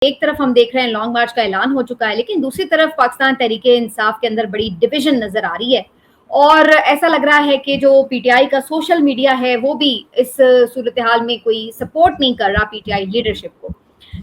ایک طرف ہم دیکھ رہے ہیں لانگ مارچ کا اعلان ہو چکا ہے، لیکن دوسری طرف پاکستان تحریک انصاف کے اندر بڑی ڈویژن نظر آ رہی ہے، اور ایسا لگ رہا ہے کہ جو پی ٹی آئی کا سوشل میڈیا ہے وہ بھی اس صورتحال میں کوئی سپورٹ نہیں کر رہا پی ٹی آئی لیڈرشپ کو.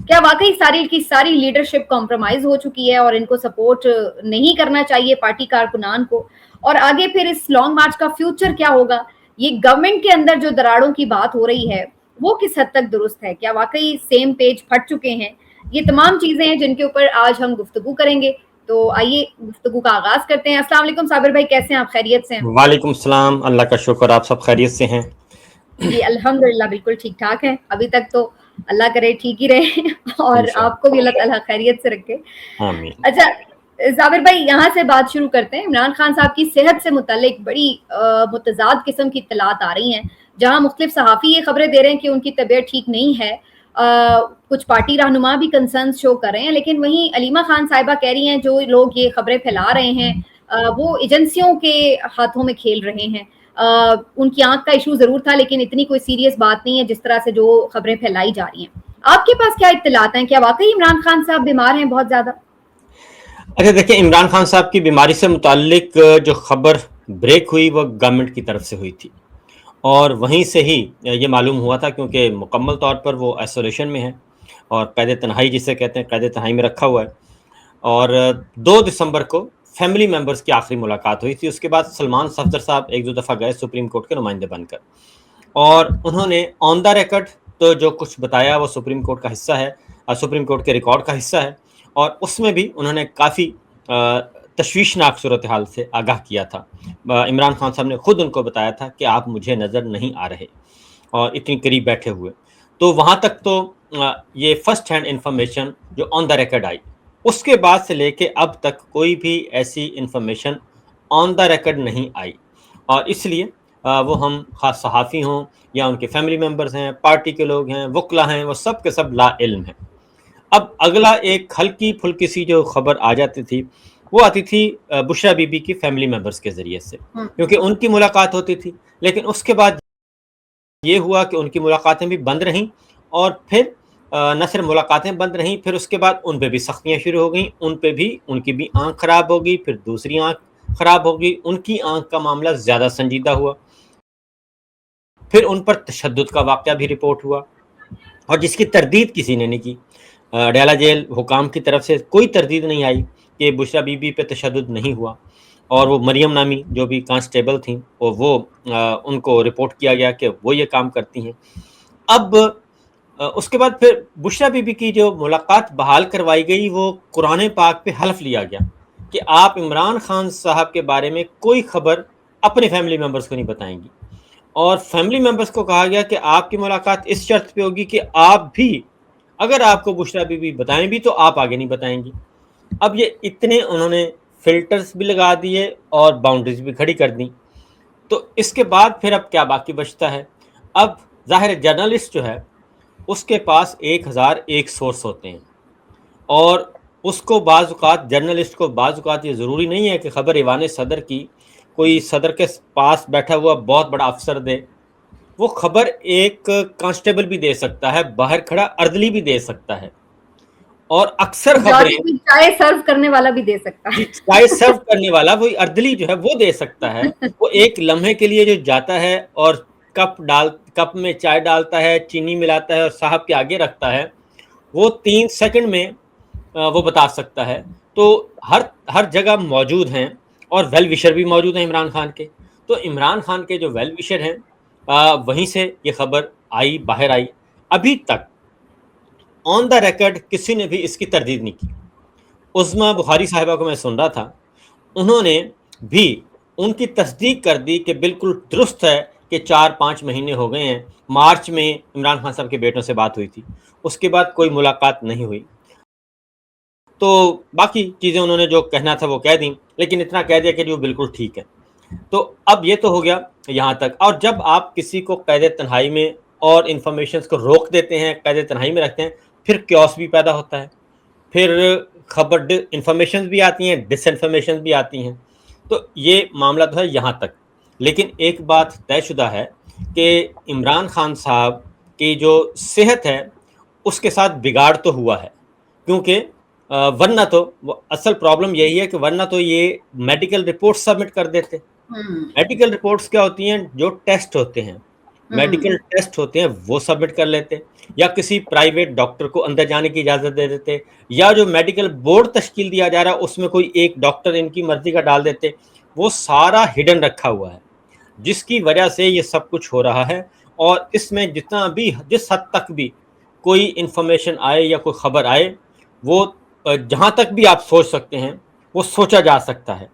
کیا واقعی ساری کی ساری لیڈرشپ کمپرومائز ہو چکی ہے اور ان کو سپورٹ نہیں کرنا چاہیے پارٹی کارکنان کو؟ اور آگے پھر اس لانگ مارچ کا فیوچر کیا ہوگا؟ یہ گورنمنٹ کے اندر جو دراڑوں کی بات ہو رہی ہے وہ کس حد تک درست ہے؟ کیا واقعی سیم پیج پھٹ چکے ہیں؟ یہ تمام چیزیں ہیں جن کے اوپر آج ہم گفتگو کریں گے. تو آئیے گفتگو کا آغاز کرتے ہیں. السلام علیکم صابر بھائی، کیسے ہیں آپ؟ خیریت سے ہیں؟ وعلیکم السلام، اللہ کا شکر، آپ سب خیریت سے ہیں؟ جی الحمدللہ بالکل ٹھیک ٹھاک ہے ابھی تک تو. اللہ کرے ٹھیک ہی رہے اور آپ کو بھی اللہ تعالیٰ خیریت سے رکھے. آمین. اچھا صابر بھائی، یہاں سے بات شروع کرتے ہیں. عمران خان صاحب کی صحت سے متعلق بڑی متضاد قسم کی اطلاعات آ رہی ہیں، جہاں مختلف صحافی یہ خبریں دے رہے ہیں کہ ان کی طبیعت ٹھیک نہیں ہے. کچھ پارٹی رہنما بھی کنسرنز شو کر رہے ہیں، لیکن وہیں علیمہ خان صاحبہ کہہ رہی ہیں جو لوگ یہ خبریں پھیلا رہے ہیں وہ ایجنسیوں کے ہاتھوں میں کھیل رہے ہیں. ان کی آنکھ کا ایشو ضرور تھا لیکن اتنی کوئی سیریس بات نہیں ہے جس طرح سے جو خبریں پھیلائی جا رہی ہیں. آپ کے پاس کیا اطلاعات ہیں؟ کیا واقعی عمران خان صاحب بیمار ہیں بہت زیادہ؟ اچھا دیکھیں، عمران خان صاحب کی بیماری سے متعلق جو خبر بریک ہوئی وہ گورنمنٹ کی طرف سے ہوئی تھی، اور وہیں سے ہی یہ معلوم ہوا تھا، کیونکہ مکمل طور پر وہ آئسولیشن میں ہے اور قید تنہائی جسے کہتے ہیں قید تنہائی میں رکھا ہوا ہے. اور 2 دسمبر کو فیملی ممبرز کی آخری ملاقات ہوئی تھی. اس کے بعد سلمان صفدر صاحب 1-2 دفعہ گئے سپریم کورٹ کے نمائندے بن کر، اور انہوں نے آن دا ریکارڈ تو جو کچھ بتایا وہ سپریم کورٹ کا حصہ ہے، سپریم کورٹ کے ریکارڈ کا حصہ ہے، اور اس میں بھی انہوں نے کافی تشویشناک صورتحال سے آگاہ کیا تھا. عمران خان صاحب نے خود ان کو بتایا تھا کہ آپ مجھے نظر نہیں آ رہے اور اتنی قریب بیٹھے ہوئے. تو وہاں تک تو یہ فرسٹ ہینڈ انفارمیشن جو آن دا ریکارڈ آئی. اس کے بعد سے لے کے اب تک کوئی بھی ایسی انفارمیشن آن دا ریکارڈ نہیں آئی، اور اس لیے وہ ہم خاص صحافی ہوں یا ان کے فیملی ممبرز ہیں، پارٹی کے لوگ ہیں، وکلا ہیں، وہ سب کے سب لا علم ہیں. اب اگلا ایک ہلکی پھلکی سی جو خبر آ جاتی تھی وہ آتی تھی بشرا بی بی کی فیملی ممبرز کے ذریعے سے، کیونکہ ان کی ملاقات ہوتی تھی. لیکن اس کے بعد یہ ہوا کہ ان کی ملاقاتیں بھی بند رہیں، اور پھر نہ صرف ملاقاتیں بند رہیں، پھر اس کے بعد ان پہ بھی سختیاں شروع ہو گئیں. ان کی بھی آنکھ خراب ہوگی، پھر دوسری آنکھ خراب ہوگی. ان کی آنکھ کا معاملہ زیادہ سنجیدہ ہوا، پھر ان پر تشدد کا واقعہ بھی رپورٹ ہوا، اور جس کی تردید کسی نے نہیں کی. ڈیالہ جیل حکام کی طرف سے کوئی تردید نہیں آئی کہ بشرا بی بی پہ تشدد نہیں ہوا، اور وہ مریم نامی جو بھی کانسٹیبل تھیں وہ ان کو رپورٹ کیا گیا کہ وہ یہ کام کرتی ہیں. اب اس کے بعد پھر بشرا بی بی کی جو ملاقات بحال کروائی گئی وہ قرآن پاک پہ حلف لیا گیا کہ آپ عمران خان صاحب کے بارے میں کوئی خبر اپنے فیملی ممبرز کو نہیں بتائیں گی، اور فیملی ممبرز کو کہا گیا کہ آپ کی ملاقات اس شرط پہ ہوگی کہ آپ بھی اگر آپ کو بشرا بی بی بتائیں بھی تو آپ آگے نہیں بتائیں گی. اب یہ اتنے انہوں نے فلٹرز بھی لگا دیے اور باؤنڈریز بھی کھڑی کر دیں. تو اس کے بعد پھر اب کیا باقی بچتا ہے؟ اب ظاہر جرنلسٹ جو ہے اس کے پاس 1001 سورس ہوتے ہیں، اور اس کو بعض اوقات جرنلسٹ کو بعض اوقات یہ ضروری نہیں ہے کہ خبر ایوان صدر کی کوئی صدر کے پاس بیٹھا ہوا بہت بڑا افسر دے. وہ خبر ایک کانسٹیبل بھی دے سکتا ہے، باہر کھڑا اردلی بھی دے سکتا ہے، اور اکثر خبریں چائے سرو کرنے والا بھی دے سکتا ہے. چائے سرو کرنے والا وہی اردلی جو ہے وہ دے سکتا ہے. وہ ایک لمحے کے لیے جو جاتا ہے اور کپ میں چائے ڈالتا ہے، چینی ملاتا ہے اور صاحب کے آگے رکھتا ہے، وہ 3 سیکنڈ میں وہ بتا سکتا ہے. تو ہر جگہ موجود ہیں، اور ویل وشر بھی موجود ہیں عمران خان کے. تو عمران خان کے جو ویل وشر ہیں وہیں سے یہ خبر باہر آئی. ابھی تک آن دا ریکارڈ کسی نے بھی اس کی تردید نہیں کی. عظمیٰ بخاری صاحبہ کو میں سن رہا تھا، انہوں نے بھی ان کی تصدیق کر دی کہ بالکل درست ہے کہ 4-5 مہینے ہو گئے ہیں. مارچ میں عمران خان صاحب کے بیٹوں سے بات ہوئی تھی، اس کے بعد کوئی ملاقات نہیں ہوئی. تو باقی چیزیں انہوں نے جو کہنا تھا وہ کہہ دیں، لیکن اتنا کہہ دیا کہ وہ بالکل ٹھیک ہے. تو اب یہ تو ہو گیا یہاں تک. اور جب آپ کسی کو قید تنہائی میں اور انفارمیشنز کو روک دیتے ہیں، قید تنہائی میں رکھتے ہیں، پھر کیوس بھی پیدا ہوتا ہے، پھر خبر انفارمیشن بھی آتی ہیں، ڈس انفارمیشن بھی آتی ہیں. تو یہ معاملہ تو ہے یہاں تک. لیکن ایک بات طے شدہ ہے کہ عمران خان صاحب کی جو صحت ہے اس کے ساتھ بگاڑ تو ہوا ہے، کیونکہ ورنہ تو اصل پرابلم یہی ہے کہ ورنہ تو یہ میڈیکل رپورٹ سبمٹ کر دیتے. میڈیکل رپورٹس کیا ہوتی ہیں؟ جو ٹیسٹ ہوتے ہیں، میڈیکل ٹیسٹ ہوتے ہیں وہ سبمٹ کر لیتے، یا کسی پرائیویٹ ڈاکٹر کو اندر جانے کی اجازت دے دیتے، یا جو میڈیکل بورڈ تشکیل دیا جا رہا ہے اس میں کوئی ایک ڈاکٹر ان کی مرضی کا ڈال دیتے. وہ سارا ہڈن رکھا ہوا ہے، جس کی وجہ سے یہ سب کچھ ہو رہا ہے. اور اس میں جس حد تک بھی کوئی انفارمیشن آئے یا کوئی خبر آئے، وہ جہاں تک بھی آپ سوچ سکتے ہیں وہ سوچا جا سکتا ہے.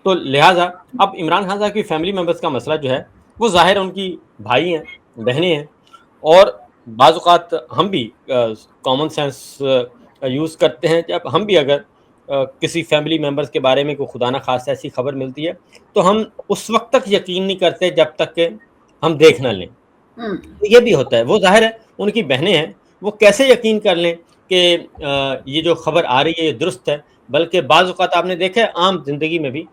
تو لہٰذا اب عمران خان صاحب کی فیملی ممبرس کا مسئلہ جو ہے وہ ظاہر ان کی بھائی ہیں، بہنیں ہیں، اور بعض اوقات ہم بھی کامن سینس یوز کرتے ہیں. جب ہم بھی اگر کسی فیملی ممبرس کے بارے میں کوئی خدا نہ خواستہ ایسی خبر ملتی ہے تو ہم اس وقت تک یقین نہیں کرتے جب تک کہ ہم دیکھ نہ لیں. یہ بھی ہوتا ہے. وہ ظاہر ہے ان کی بہنیں ہیں، وہ کیسے یقین کر لیں کہ یہ جو خبر آ رہی ہے یہ درست ہے. بلکہ بعض اوقات آپ نے دیکھا ہے عام زندگی میں بھی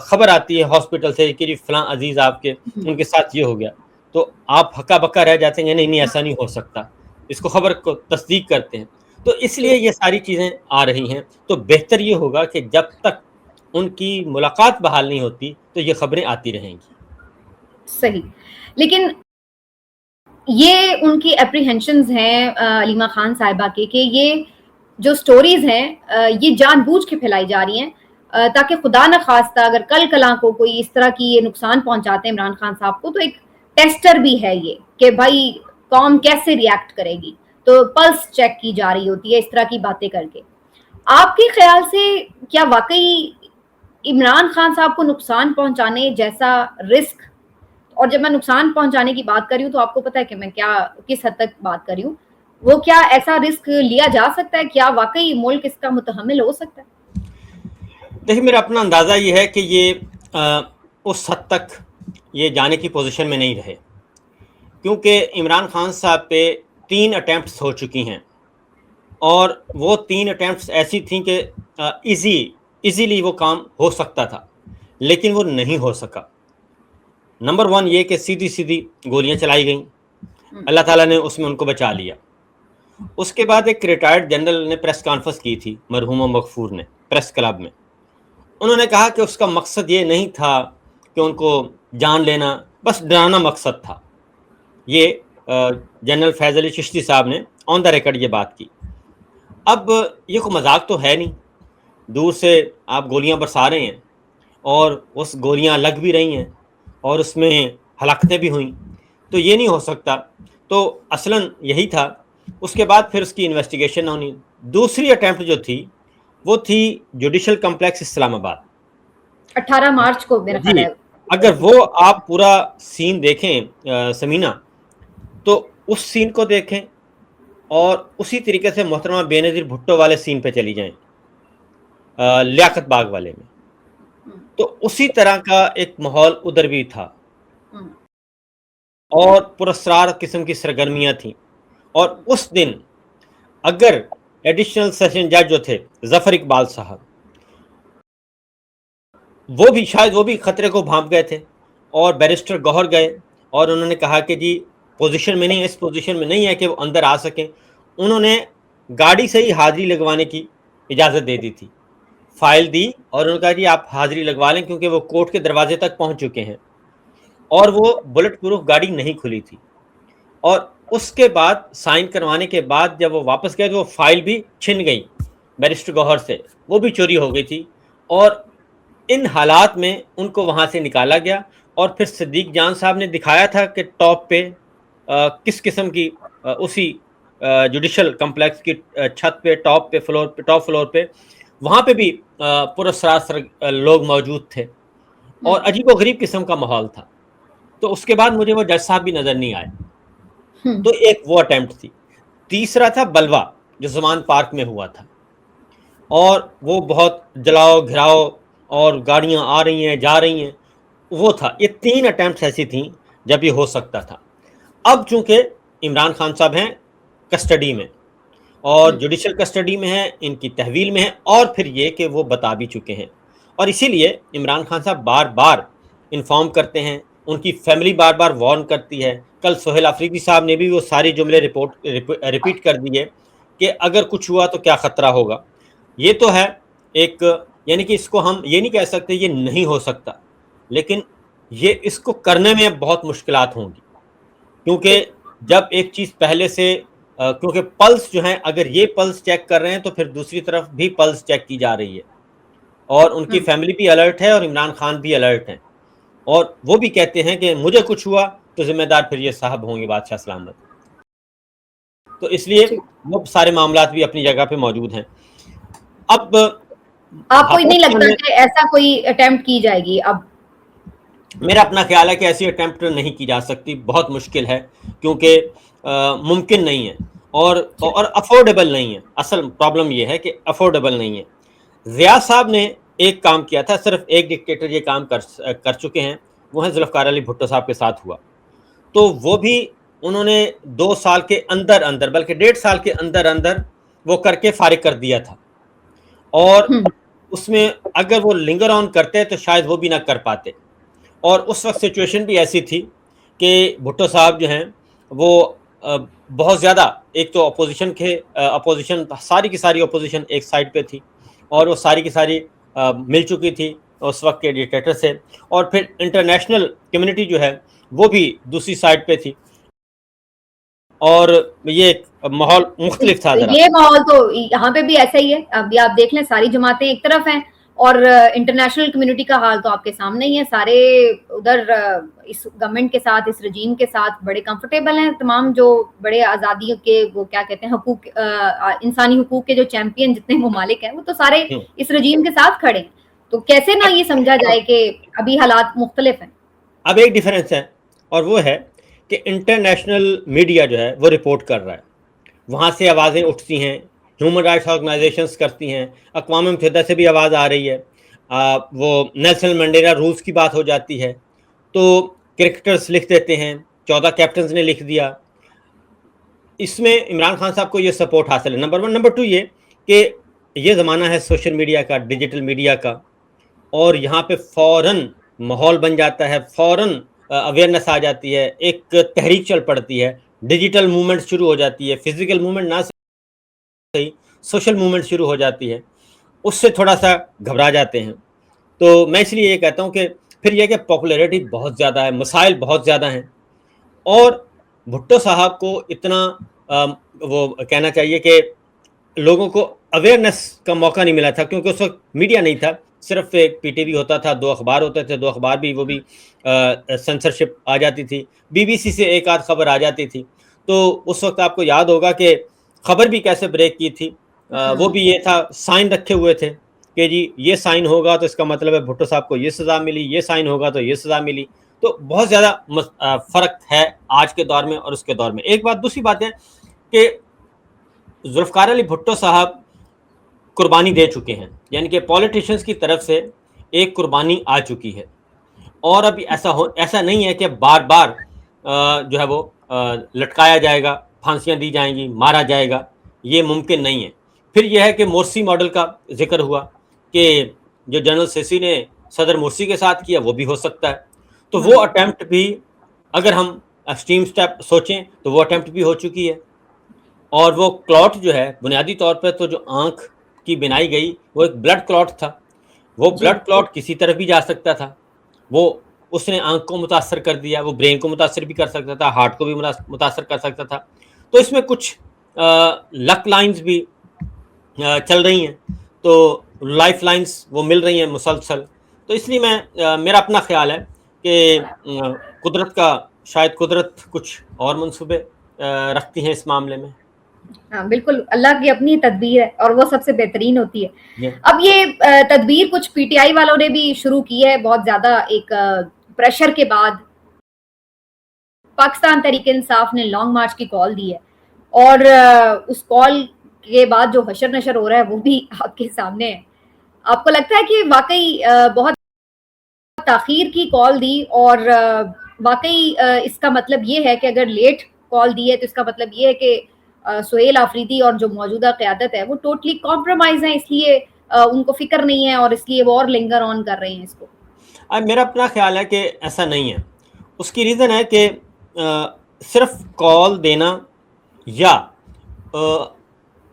خبر آتی ہے ہاسپٹل سے کہ جی فلاں عزیز آپ کے ان کے ساتھ یہ ہو گیا، تو آپ ہکا بکا رہ جاتے ہیں، نہیں ایسا نہیں ہو سکتا، اس کو خبر کو تصدیق کرتے ہیں. تو اس لیے یہ ساری چیزیں آ رہی ہیں. تو بہتر یہ ہوگا کہ جب تک ان کی ملاقات بحال نہیں ہوتی تو یہ خبریں آتی رہیں گی. صحیح. لیکن یہ ان کی اپریہنشنز ہیں علیمہ خان صاحبہ کے کہ یہ جو سٹوریز ہیں یہ جان بوجھ کے پھیلائی جا رہی ہیں تاکہ خدا نہ خواستہ اگر کل کلاں کو کوئی اس طرح کی یہ نقصان پہنچاتے ہیں عمران خان صاحب کو، تو ایک ٹیسٹر بھی ہے یہ کہ بھائی قوم کیسے ریئیکٹ کرے گی. تو پلس چیک کی جا رہی ہوتی ہے اس طرح کی باتیں کر کے. آپ کے خیال سے کیا واقعی عمران خان صاحب کو نقصان پہنچانے جیسا رسک، اور جب میں نقصان پہنچانے کی بات کر رہی ہوں تو آپ کو پتہ ہے کہ میں کس حد تک بات کر رہی ہوں، وہ کیا ایسا رسک لیا جا سکتا ہے؟ کیا واقعی ملک اس کا متحمل ہو سکتا ہے؟ دیکھیں میرا اپنا اندازہ یہ ہے کہ یہ اس حد تک یہ جانے کی پوزیشن میں نہیں رہے، کیونکہ عمران خان صاحب پہ 3 اٹیمپٹس ہو چکی ہیں، اور وہ 3 اٹیمپٹس ایسی تھیں کہ ایزیلی وہ کام ہو سکتا تھا، لیکن وہ نہیں ہو سکا. نمبر 1 یہ کہ سیدھی گولیاں چلائی گئیں، اللہ تعالیٰ نے اس میں ان کو بچا لیا. اس کے بعد ایک ریٹائرڈ جنرل نے پریس کانفرنس کی تھی، مرحوم مغفور نے، پریس کلب میں. انہوں نے کہا کہ اس کا مقصد یہ نہیں تھا کہ ان کو جان لینا، بس ڈرانا مقصد تھا. یہ جنرل فیض علی چشتی صاحب نے آن دا ریکارڈ یہ بات کی. اب یہ کوئی مذاق تو ہے نہیں، دور سے آپ گولیاں برسا رہے ہیں اور اس گولیاں لگ بھی رہی ہیں اور اس میں ہلاکتیں بھی ہوئیں، تو یہ نہیں ہو سکتا. تو اصلاً یہی تھا. اس کے بعد پھر اس کی انویسٹیگیشن ہونی. دوسری اٹیمپٹ جو تھی وہ تھی جوڈیشل کمپلیکس اسلام آباد، 18 مارچ کو میرا خیال جی. ہے. اگر وہ آپ پورا سین دیکھیں سمینہ، تو اس سین کو دیکھیں اور اسی طریقے سے محترمہ بے نظیر بھٹو والے سین پہ چلی جائیں، لیاقت باغ والے میں، تو اسی طرح کا ایک ماحول ادھر بھی تھا اور پراسرار قسم کی سرگرمیاں تھیں. اور اس دن اگر ایڈیشنل سیشن جج جو تھے ظفر اقبال صاحب، وہ بھی شاید وہ بھی خطرے کو بھانپ گئے تھے، اور بیرسٹر گوہر گئے اور انہوں نے کہا کہ جی پوزیشن میں نہیں، اس پوزیشن میں نہیں ہے کہ وہ اندر آ سکیں. انہوں نے گاڑی سے ہی حاضری لگوانے کی اجازت دے دی تھی، فائل دی اور انہوں نے کہا جی آپ حاضری لگوا لیں، کیونکہ وہ کورٹ کے دروازے تک پہنچ چکے ہیں. اور وہ بلٹ پروف گاڑی نہیں کھلی تھی. اور اس کے بعد سائن کروانے کے بعد جب وہ واپس گئے تو وہ فائل بھی چھن گئی بیرسٹر گوہر سے، وہ بھی چوری ہو گئی تھی. اور ان حالات میں ان کو وہاں سے نکالا گیا، اور پھر صدیق جان صاحب نے دکھایا تھا کہ ٹاپ پہ کس قسم کی اسی جوڈیشل کمپلیکس کی چھت پہ، ٹاپ فلور پہ وہاں پہ بھی پراسرار لوگ موجود تھے، اور عجیب و غریب قسم کا ماحول تھا. تو اس کے بعد مجھے وہ جج صاحب بھی نظر نہیں آئے. تو ایک وہ اٹیمپٹ تھی. تیسرا تھا بلوا جو زمان پارک میں ہوا تھا، اور وہ بہت جلاؤ گھراؤ اور گاڑیاں آ رہی ہیں جا رہی ہیں، وہ تھا. یہ 3 اٹیمپٹس ایسی تھیں جب یہ ہو سکتا تھا. اب چونکہ عمران خان صاحب ہیں کسٹڈی میں اور جوڈیشل کسٹڈی میں ہیں، ان کی تحویل میں ہیں، اور پھر یہ کہ وہ بتا بھی چکے ہیں، اور اسی لیے عمران خان صاحب بار بار انفارم کرتے ہیں، ان کی فیملی بار بار وارن کرتی ہے. کل سہیل افریدی صاحب نے بھی وہ ساری جملے ریپیٹ کر دیے کہ اگر کچھ ہوا تو کیا خطرہ ہوگا. یہ تو ہے ایک، یعنی کہ اس کو ہم یہ نہیں کہہ سکتے یہ نہیں ہو سکتا، لیکن یہ اس کو کرنے میں بہت مشکلات ہوں گی، کیونکہ جب ایک چیز پہلے سے کیونکہ پلس جو ہیں، اگر یہ پلس چیک کر رہے ہیں تو پھر دوسری طرف بھی پلس چیک کی جا رہی ہے، اور ان کی فیملی بھی الرٹ ہے اور عمران خان بھی الرٹ ہیں، اور وہ بھی کہتے ہیں کہ مجھے کچھ ہوا تو ذمہ دار پھر یہ صاحب ہوں گے بادشاہ سلامت. تو اس لیے وہ سارے معاملات بھی اپنی جگہ پہ موجود ہیں. اب آپ کو نہیں لگتا کہ ایسا کوئی اٹیمپٹ کی جائے گی؟ اب میرا اپنا خیال ہے کہ ایسی اٹیمپٹ نہیں کی جا سکتی، بہت مشکل ہے، کیونکہ ممکن نہیں ہے اور افورڈیبل نہیں ہے. اصل پرابلم یہ ہے کہ افورڈیبل نہیں ہے. ضیاء صاحب نے ایک کام کیا تھا، صرف ایک ڈکٹیٹر یہ کام کر چکے ہیں، وہ ہیں ذوالفقار علی بھٹو صاحب کے ساتھ ہوا. تو وہ بھی انہوں نے 2 سال کے اندر بلکہ 1.5 سال کے اندر وہ کر کے فارغ کر دیا تھا، اور اس میں اگر وہ لنگر آن کرتے تو شاید وہ بھی نہ کر پاتے. اور اس وقت سچویشن بھی ایسی تھی کہ بھٹو صاحب جو ہیں وہ بہت زیادہ، ایک تو اپوزیشن ساری کی ساری اپوزیشن ایک سائڈ پہ تھی، اور وہ ساری کی ساری مل چکی تھی اس وقت کے ڈکٹیٹر سے، اور پھر انٹرنیشنل کمیونٹی جو ہے وہ بھی دوسری سائڈ پہ تھی، اور یہ ماحول مختلف تھا ذرا. یہ ماحول تو یہاں پہ بھی ایسا ہی ہے. ابھی آپ دیکھ لیں، ساری جماعتیں ایک طرف ہیں اور انٹرنیشنل کمیونٹی کا حال تو آپ کے سامنے ہی ہے. سارے ادھر اس گورنمنٹ کے ساتھ، اس رجیم کے ساتھ بڑے کمفرٹیبل ہیں. تمام جو بڑے آزادیوں کے وہ کیا کہتے ہیں، حقوق، انسانی حقوق کے جو چیمپئن جتنے ممالک ہیں، وہ تو سارے اس رجیم کے ساتھ کھڑے ہیں. تو کیسے نہ یہ سمجھا جائے کہ ابھی حالات مختلف ہیں. اب ایک ڈیفرنس ہے، اور وہ ہے کہ انٹرنیشنل میڈیا جو ہے وہ رپورٹ کر رہا ہے، وہاں سے آوازیں اٹھتی ہیں، ہیومن رائٹس آرگنائزیشنز کرتی ہیں، اقوام متحدہ سے بھی آواز آ رہی ہے، وہ نیلسن منڈیلا رولز کی بات ہو جاتی ہے، تو کرکٹرز لکھ دیتے ہیں، 14 کیپٹنز نے لکھ دیا. اس میں عمران خان صاحب کو یہ سپورٹ حاصل ہے، نمبر 1. نمبر 2 یہ کہ یہ زمانہ ہے سوشل میڈیا کا، ڈیجیٹل میڈیا کا، اور یہاں پہ فوراً ماحول بن جاتا ہے، فوراً اویئرنیس آ جاتی ہے، ایک تحریک چل پڑتی ہے، ڈیجیٹل موومنٹ شروع ہو جاتی ہے، فزیکل موومنٹ نہ صحیح، سوشل موومنٹ شروع ہو جاتی ہے. اس سے تھوڑا سا گھبرا جاتے ہیں. تو میں اس لیے یہ کہتا ہوں کہ پھر یہ کہ پاپولیرٹی بہت زیادہ ہے، مسائل بہت زیادہ ہیں، اور بھٹو صاحب کو اتنا وہ کہنا چاہیے کہ لوگوں کو اویئرنیس کا موقع نہیں ملا تھا، کیونکہ اس وقت میڈیا نہیں تھا، صرف ایک پی ٹی وی ہوتا تھا، 2 اخبار ہوتے تھے، 2 اخبار بھی وہ بھی سینسرشپ آ جاتی تھی، بی بی سی سے ایک آدھ خبر آ جاتی تھی. تو اس وقت آپ کو یاد ہوگا کہ خبر بھی کیسے بریک کی تھی، وہ بھی یہ تھا، سائن رکھے ہوئے تھے کہ جی یہ سائن ہوگا تو اس کا مطلب ہے بھٹو صاحب کو یہ سزا ملی، یہ سائن ہوگا تو یہ سزا ملی. تو بہت زیادہ فرق ہے آج کے دور میں اور اس کے دور میں. ایک بات، دوسری بات ہے کہ ذوالفقار علی بھٹو صاحب قربانی دے چکے ہیں، یعنی کہ پولیٹیشنز کی طرف سے ایک قربانی آ چکی ہے، اور اب ایسا نہیں ہے کہ بار بار جو ہے وہ لٹکایا جائے گا، پھانسیاں دی جائیں گی، مارا جائے گا، یہ ممکن نہیں ہے. پھر یہ ہے کہ مورسی ماڈل کا ذکر ہوا کہ جو جنرل سیسی نے صدر مرسی کے ساتھ کیا وہ بھی ہو سکتا ہے. تو وہ اٹیمپٹ بھی، اگر ہم ایکسٹریم سٹیپ سوچیں تو وہ اٹیمپٹ بھی ہو چکی ہے. اور وہ کلاٹ جو ہے بنیادی طور پہ تو جو آنکھ کی بنائی گئی وہ ایک بلڈ کلاٹ تھا. وہ بلڈ کلاٹ کسی طرف بھی جا سکتا تھا، وہ اس نے آنکھ کو متاثر کر دیا، وہ برین کو متاثر بھی کر سکتا تھا، ہارٹ کو بھی متاثر کر سکتا تھا. تو اس میں کچھ لک لائنز بھی چل رہی ہیں، تو لائف لائنز وہ مل رہی ہیں مسلسل. تو اس لیے میرا اپنا خیال ہے کہ قدرت کا، شاید قدرت کچھ اور منصوبے رکھتی ہیں اس معاملے میں. ہاں بالکل، اللہ کی اپنی تدبیر ہے اور وہ سب سے بہترین ہوتی ہے. اب یہ تدبیر کچھ پی ٹی آئی والوں نے بھی شروع کی ہے، بہت زیادہ ایک پریشر کے بعد. پاکستان تحریک انصاف نے لانگ مارچ کی کال دی ہے، اور اس کال کے بعد جو حشر نشر ہو رہا ہے وہ بھی آپ کے سامنے ہے. آپ کو لگتا ہے کہ واقعی بہت تاخیر کی کال دی، اور واقعی اس کا مطلب یہ ہے کہ اگر لیٹ کال دی ہے تو اس کا مطلب یہ ہے کہ سہیل آفریدی اور جو موجودہ قیادت ہے وہ ٹوٹلی کمپرومائز ہیں، اس لیے ان کو فکر نہیں ہے اور اس لیے وہ اور لنگر آن کر رہے ہیں اس کو؟ میرا اپنا خیال ہے کہ ایسا نہیں ہے. اس کی ریزن ہے کہ صرف کال دینا یا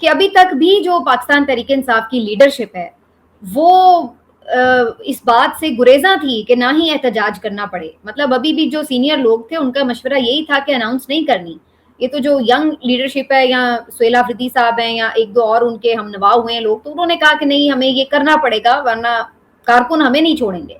کہ ابھی تک بھی جو پاکستان تحریک انصاف کی لیڈرشپ ہے وہ اس بات سے گریزاں تھی کہ نہ ہی احتجاج کرنا پڑے. مطلب ابھی بھی جو سینئر لوگ تھے ان کا مشورہ یہی تھا کہ اناؤنس نہیں کرنی. یہ تو جو ینگ لیڈرشپ ہے، یا سہیل آفریدی صاحب ہیں یا ایک دو اور ان کے ہم نوا ہوئے ہیں لوگ، تو انہوں نے کہا کہ نہیں ہمیں یہ کرنا پڑے گا ورنہ کارکن ہمیں نہیں چھوڑیں گے.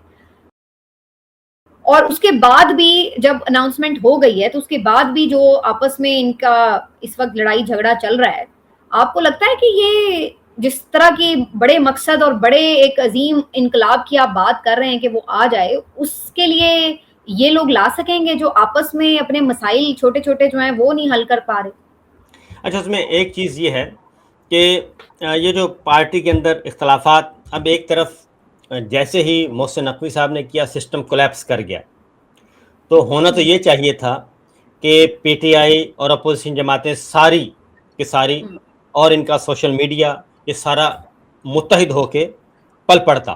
اور اس کے بعد بھی جب اناؤنسمنٹ ہو گئی ہے تو اس کے بعد بھی جو آپس میں ان کا اس وقت لڑائی جھگڑا چل رہا ہے، آپ کو لگتا ہے کہ یہ جس طرح کے بڑے مقصد اور بڑے ایک عظیم انقلاب کی آپ بات کر رہے ہیں کہ وہ آ جائے، اس کے لیے یہ لوگ لا سکیں گے جو آپس میں اپنے مسائل چھوٹے چھوٹے جو ہیں وہ نہیں حل کر پا رہے؟ اچھا، اس میں ایک چیز یہ ہے کہ یہ جو پارٹی کے اندر اختلافات، اب ایک طرف جیسے ہی محسن نقوی صاحب نے کیا سسٹم کولیپس کر گیا، تو ہونا تو یہ چاہیے تھا کہ پی ٹی آئی اور اپوزیشن جماعتیں ساری کی ساری اور ان کا سوشل میڈیا یہ سارا متحد ہو کے پل پڑتا.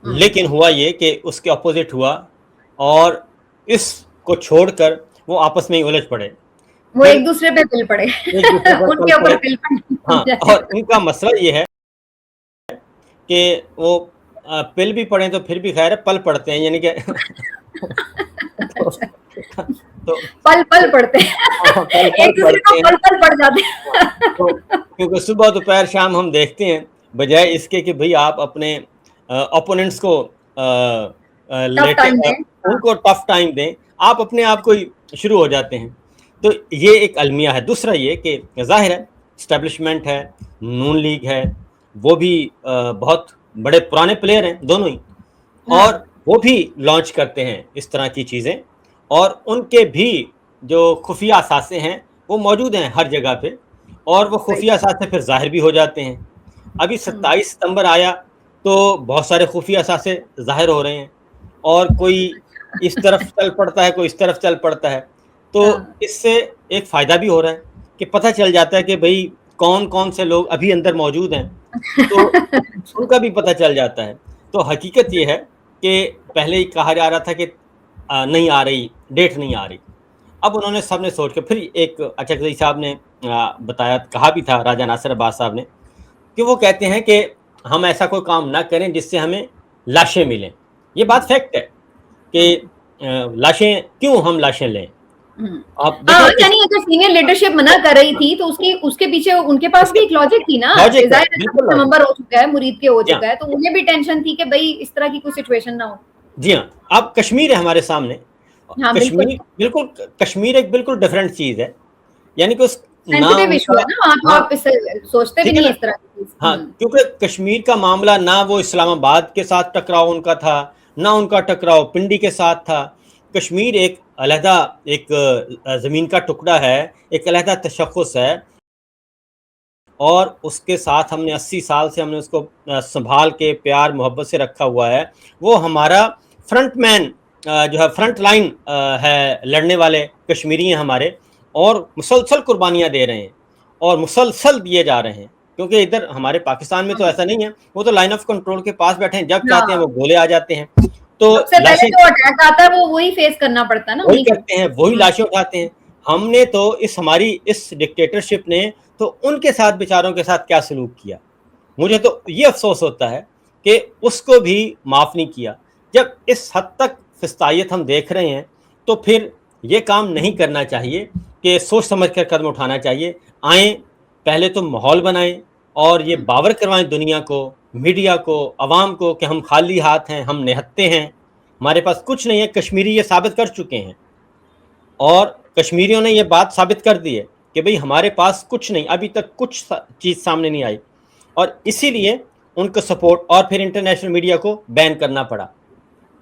لیکن ہوا یہ کہ اس کے اپوزٹ ہوا اور اس کو چھوڑ کر وہ آپس میں ہی الجھ پڑے، وہ ایک دوسرے پہ پل پڑے ایک دوسرے پر ان پل کے اوپر پڑے. پل ہاں، پڑ اور ان کا مسئلہ یہ ہے کہ وہ پل بھی پڑیں تو پھر بھی خیر ہے، پل پڑتے ہیں، یعنی کہ تو پل پل پڑتے پل پل ایک دوسرے پڑتے کو ہیں. پل پل پڑ جاتے ہیں. تو کیونکہ صبح دوپہر شام ہم دیکھتے ہیں، بجائے اس کے کہ بھئی آپ اپنے اپوننٹس کو ٹف ٹائم دیں. ان کو ٹف ٹائم دیں، آپ اپنے آپ کو ہی شروع ہو جاتے ہیں. تو یہ ایک المیہ ہے. دوسرا یہ کہ ظاہر ہے اسٹیبلشمنٹ ہے، نون لیگ ہے، وہ بھی بہت بڑے پرانے پلیئر ہیں دونوں ہی، اور وہ بھی لانچ کرتے ہیں اس طرح کی چیزیں، اور ان کے بھی جو خفیہ اثاثے ہیں وہ موجود ہیں ہر جگہ پہ، اور وہ خفیہ اثاثے پھر ظاہر بھی ہو جاتے ہیں. ابھی 27 ستمبر آیا تو بہت سارے خفیہ اثاثے ظاہر ہو رہے ہیں، اور کوئی اس طرف چل پڑتا ہے، کوئی اس طرف چل پڑتا ہے. تو اس سے ایک فائدہ بھی ہو رہا ہے کہ پتہ چل جاتا ہے کہ بھئی کون کون سے لوگ ابھی اندر موجود ہیں، تو ان کا بھی پتہ چل جاتا ہے. تو حقیقت یہ ہے کہ پہلے ہی کہا جا رہا تھا کہ نہیں آ رہی، ڈیٹ نہیں آ رہی. اب انہوں نے سب نے سوچ کے پھر ایک اچھا صاحب نے بتایا، کہا بھی تھا راجہ ناصر عباس صاحب نے، کہ وہ کہتے ہیں کہ ہم ایسا کوئی کام نہ کریں جس سے ہمیں لاشیں ملیں. یہ بات فیکٹ ہے کہ لاشیں کیوں ہم لاشیں لیں. آپ دیکھیں کہ یعنی اگر سینئر لیڈرشپ منع کر رہی تھی تو اس کے پیچھے ان کے پاس بھی ایک لاجک تھی نا. نومبر ہو چکا ہے، مرید کے ہو چکا ہے، تو انہیں بھی ٹینشن تھی کہ بھئی اس طرح کی کوئی سچویشن نہ ہو. جی ہاں، اب کشمیر ہے ہمارے سامنے. کشمیر بالکل، کشمیر ایک بالکل ڈیفرنٹ چیز ہے، یعنی کہ اس سینسیٹیو ایشو ہے نا وہاں، تو آپ سوچتے بھی نہیں اس طرح کی. ہاں، کیونکہ کشمیر کا معاملہ نہ وہ اسلام آباد کے ساتھ ٹکراؤ ان کا تھا، نہ ان کا ٹکراؤ پنڈی کے ساتھ تھا. کشمیر ایک علیحدہ ایک زمین کا ٹکڑا ہے، ایک علیحدہ تشخص ہے، اور اس کے ساتھ ہم نے 80 سال سے ہم نے اس کو سنبھال کے پیار محبت سے رکھا ہوا ہے. وہ ہمارا فرنٹ مین جو ہے، فرنٹ لائن ہے، لڑنے والے کشمیری ہیں ہمارے، اور مسلسل قربانیاں دے رہے ہیں اور مسلسل دیے جا رہے ہیں. کیونکہ ادھر ہمارے پاکستان میں تو ایسا نہیں ہے، وہ تو لائن آف کنٹرول کے پاس بیٹھے ہیں، جب چاہتے ہیں وہ گولے آ جاتے ہیں. تو سب سے پہلے جو اٹیک آتا ہے وہ وہی فیس کرنا پڑتا ہے نا، وہی کرتے ہیں، وہی لاشیں اٹھاتے ہیں. ہم نے تو ہماری اس ڈکٹیٹرشپ نے تو ان کے ساتھ بیچاروں کے ساتھ کیا سلوک کیا. مجھے تو یہ افسوس ہوتا ہے کہ اس کو بھی معاف نہیں کیا. جب اس حد تک فسطائیت ہم دیکھ رہے ہیں تو پھر یہ کام نہیں کرنا چاہیے کہ سوچ سمجھ کر قدم اٹھانا چاہیے. آئیں، پہلے تو ماحول بنائیں اور یہ باور کروائیں دنیا کو، میڈیا کو، عوام کو کہ ہم خالی ہاتھ ہیں، ہم نہتے ہیں، ہمارے پاس کچھ نہیں ہے. کشمیری یہ ثابت کر چکے ہیں، اور کشمیریوں نے یہ بات ثابت کر دی ہے کہ بھئی ہمارے پاس کچھ نہیں، ابھی تک کچھ چیز سامنے نہیں آئی، اور اسی لیے ان کو سپورٹ اور پھر انٹرنیشنل میڈیا کو بین کرنا پڑا.